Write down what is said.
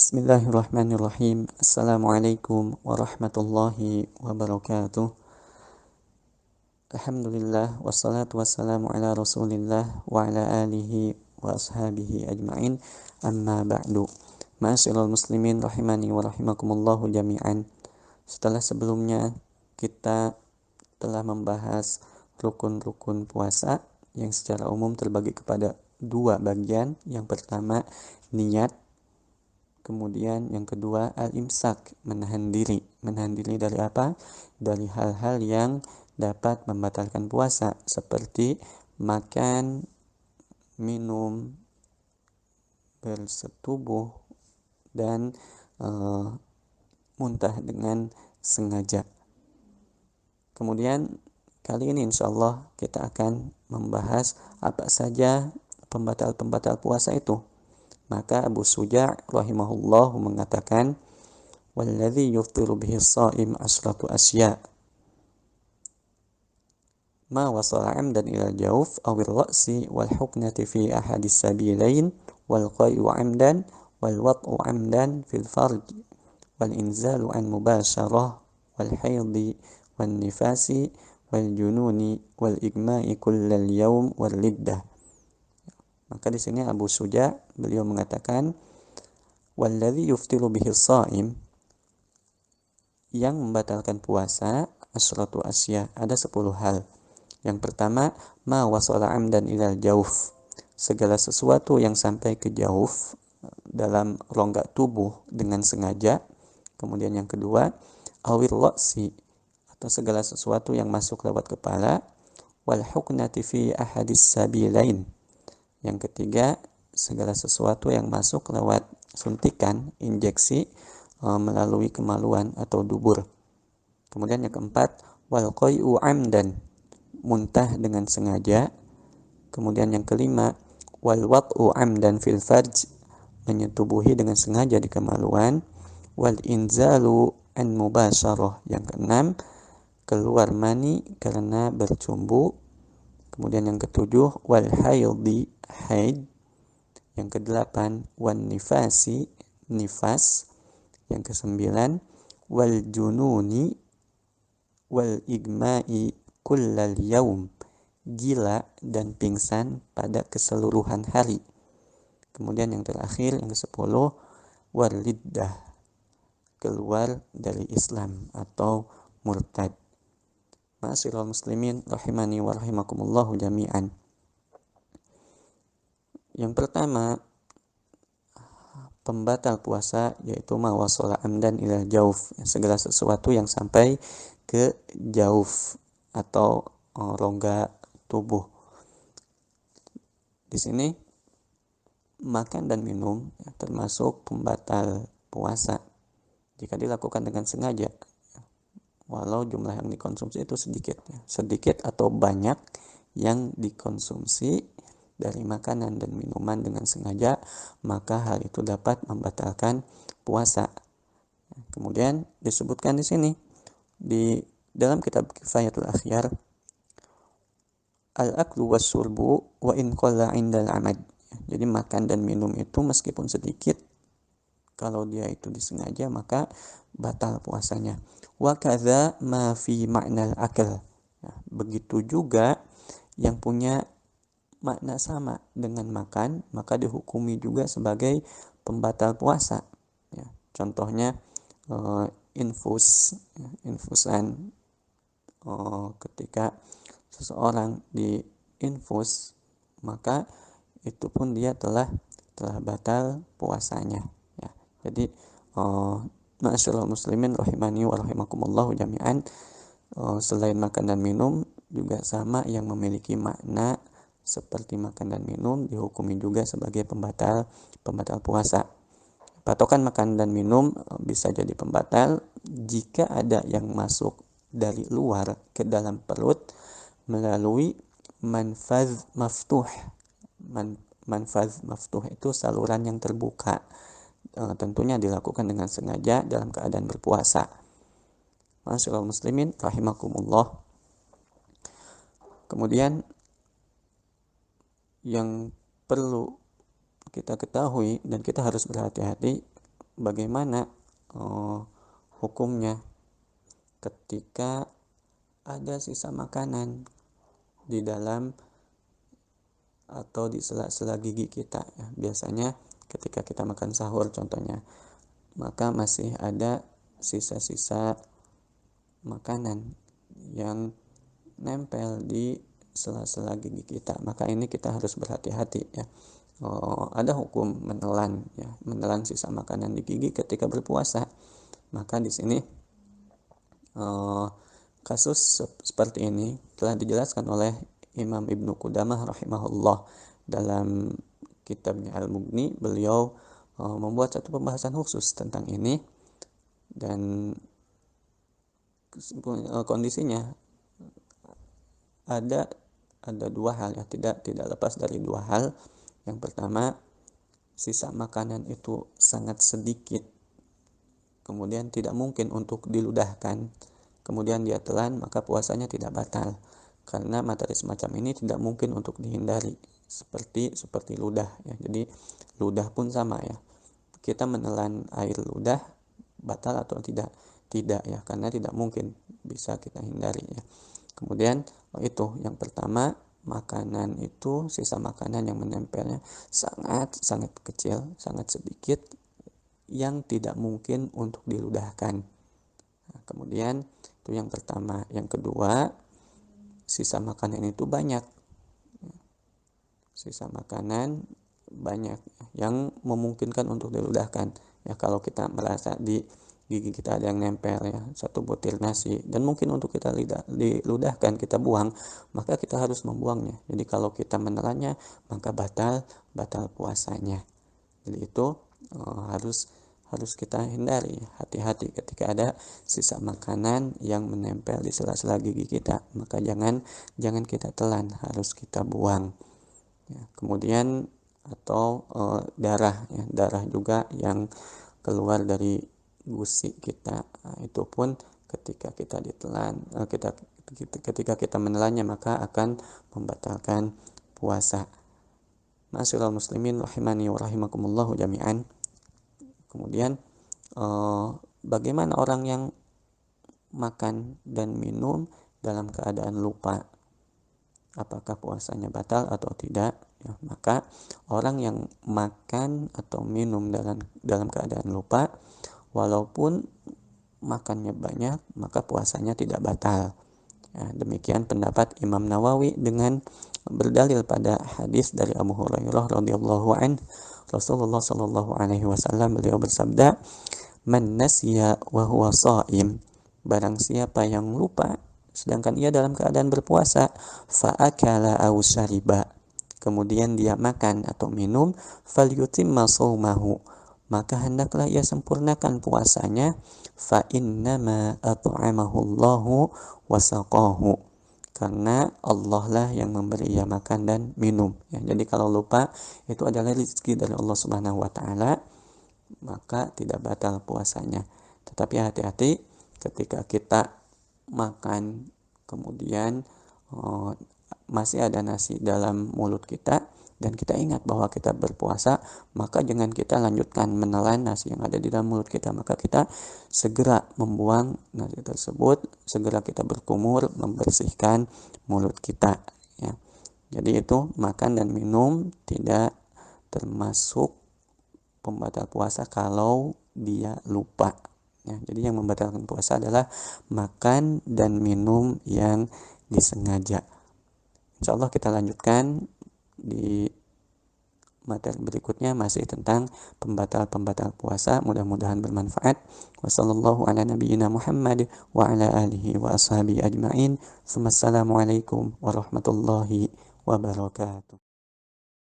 Bismillahirrahmanirrahim. Assalamualaikum warahmatullahi wabarakatuh. Alhamdulillah wassalatu wassalamu ala Rasulillah wa ala alihi wa ashabihi ajma'in. Amma ba'du. Ma'asyiral muslimin rahimani wa rahimakumullahu jami'an. Setelah sebelumnya kita telah membahas rukun-rukun puasa yang secara umum terbagi kepada dua bagian. Yang pertama niat, kemudian yang kedua al-imsak, menahan diri. Menahan diri dari apa? Dari hal-hal yang dapat membatalkan puasa, seperti makan, minum, bersetubuh, dan muntah dengan sengaja. Kemudian kali ini insya Allah kita akan membahas apa saja pembatal-pembatal puasa itu. Maka Abu Suja' rahimahullah mengatakan, "Walladzi yuftiru bihi as-sha'im asratu asya' ma wasala 'amdan ila al-jawf aw ar-ra'si wal huknati fi ahadis sabilain wal qai'u 'amdan wal wat'u 'amdan fil farj wal inzalu 'an mubasharah wal haidhi wan nifasi wal jununi wal igma'i kullal yawm wal liddah." Maka di sini Abu Suja' beliau mengatakan, walladzi yuftiru bihi shaim, yang membatalkan puasa asratu asya, ada 10 hal. Yang pertama, ma wasala amdan ilal jauf, segala sesuatu yang sampai ke jauf, dalam rongga tubuh dengan sengaja. Kemudian yang kedua, awir ra'si, atau segala sesuatu yang masuk lewat kepala. Wal huknati fi ahadis sabilain, yang ketiga, segala sesuatu yang masuk lewat suntikan, injeksi, melalui kemaluan atau dubur. Kemudian yang keempat, wal qai'u 'amdan, muntah dengan sengaja. Kemudian yang kelima, wal wat'u 'amdan fil farj, menyetubuhi dengan sengaja di kemaluan. Wal inzalu an mubasharah, yang keenam, keluar mani karena bercumbu. Kemudian yang ketujuh, wal haidhi, haid. Yang kedelapan, wan nifasi, nifas. Yang kesembilan, wal jununi wal igma'i kullal yaum, gila dan pingsan pada keseluruhan hari. Kemudian yang terakhir, yang ke-10, wal liddah, keluar dari Islam atau murtad. Ma'asyiral muslimin rahimani wa rahimakumullahu jami'an. Yang pertama, pembatal puasa yaitu ma wasala amdan ila jauf, segala sesuatu yang sampai ke jauf atau rongga tubuh. Di sini makan dan minum termasuk pembatal puasa jika dilakukan dengan sengaja, walau jumlah yang dikonsumsi itu sedikit atau banyak yang dikonsumsi dari makanan dan minuman dengan sengaja, maka hal itu dapat membatalkan puasa. Kemudian disebutkan di sini di dalam kitab Kifayatul Akhyar, al-aklu was-surbu wa in qalla 'indal 'amad. Jadi makan dan minum itu meskipun sedikit, kalau dia itu disengaja maka batal puasanya. Wa kadza ma fi ma'nal akal. Nah, begitu juga yang punya makna sama dengan makan, maka dihukumi juga sebagai pembatal puasa. Ya, contohnya infusan, ketika seseorang diinfus, maka itu pun dia telah batal puasanya. Ya, jadi ma'asyiral muslimin rahimani wa rahimakumullahu jami'an, selain makan dan minum juga sama yang memiliki makna seperti makan dan minum dihukumi juga sebagai pembatal puasa. Patokan makan dan minum bisa jadi pembatal jika ada yang masuk dari luar ke dalam perut melalui manfaz maftuh. Manfaz maftuh itu saluran yang terbuka. Tentunya dilakukan dengan sengaja dalam keadaan berpuasa. Ma'asyiral muslimin rahimakumullah. Kemudian yang perlu kita ketahui dan kita harus berhati-hati, bagaimana hukumnya ketika ada sisa makanan di dalam atau di sela-sela gigi kita ya. Biasanya ketika kita makan sahur contohnya, maka masih ada sisa-sisa makanan yang nempel di sela-sela gigi kita, maka ini kita harus berhati-hati ya. Ada hukum menelan ya, menelan sisa makanan di gigi ketika berpuasa. Maka di sini kasus seperti ini telah dijelaskan oleh Imam Ibnu Qudamah rahimahullah dalam kitabnya Al-Mughni. Beliau membuat satu pembahasan khusus tentang ini, dan kondisinya ada dua hal ya, tidak lepas dari dua hal. Yang pertama, sisa makanan itu sangat sedikit, kemudian tidak mungkin untuk diludahkan, kemudian dia telan, maka puasanya tidak batal, karena materi semacam ini tidak mungkin untuk dihindari, seperti ludah ya. Jadi ludah pun sama ya, kita menelan air ludah batal atau tidak ya, karena tidak mungkin bisa kita hindari ya. Kemudian itu yang pertama, makanan itu sisa makanan yang menempelnya sangat kecil, sangat sedikit, yang tidak mungkin untuk diludahkan. Nah, kemudian itu yang pertama. Yang kedua, sisa makanan itu banyak. Sisa makanan banyak yang memungkinkan untuk diludahkan. Ya, kalau kita merasa di gigi kita ada yang nempel ya, satu butir nasi, dan mungkin untuk kita diludahkan, kita buang, maka kita harus membuangnya. Jadi kalau kita menelannya, maka batal puasanya. Jadi itu harus kita hindari, hati-hati ketika ada sisa makanan yang menempel di sela-sela gigi kita, maka jangan kita telan, harus kita buang ya. Kemudian atau darah ya, darah juga yang keluar dari gusi kita, nah, itu pun ketika kita ditelan, ketika kita menelannya, maka akan membatalkan puasa. Ma'asyiral muslimin rahimani wa rahimakumullahu jami'an. Kemudian bagaimana orang yang makan dan minum dalam keadaan lupa, apakah puasanya batal atau tidak ya? Maka orang yang makan atau minum dalam keadaan lupa, walaupun makannya banyak, maka puasanya tidak batal ya. Demikian pendapat Imam Nawawi dengan berdalil pada hadis dari Abu Hurairah radhiyallahu anhu. Rasulullah sallallahu alaihi wasallam beliau bersabda, "Man nasiya wa huwa shaim." Barang siapa yang lupa sedangkan ia dalam keadaan berpuasa, fa akala aw syariba, kemudian dia makan atau minum, falyutimma shaumahu, maka hendaklah ia sempurnakan puasanya, fa innama at'amahu Allahu wa saqahu, karena Allah lah yang memberi ia makan dan minum ya. Jadi kalau lupa itu adalah rezeki dari Allah Subhanahu wa taala, maka tidak batal puasanya. Tetapi hati-hati ketika kita makan kemudian masih ada nasi dalam mulut kita dan kita ingat bahwa kita berpuasa, maka jangan kita lanjutkan menelan nasi yang ada di dalam mulut kita, maka kita segera membuang nasi tersebut, segera kita berkumur membersihkan mulut kita ya. Jadi itu makan dan minum tidak termasuk pembatal puasa kalau dia lupa ya. Jadi yang membatalkan puasa adalah makan dan minum yang disengaja. Insyaallah kita lanjutkan di materi berikutnya, masih tentang pembatal puasa. Mudah-mudahan bermanfaat. Wassallallahu ala nabiyyina Muhammad wa ala alihi wa ashabihi ajma'in. Wassalamualaikum warahmatullahi wabarakatuh.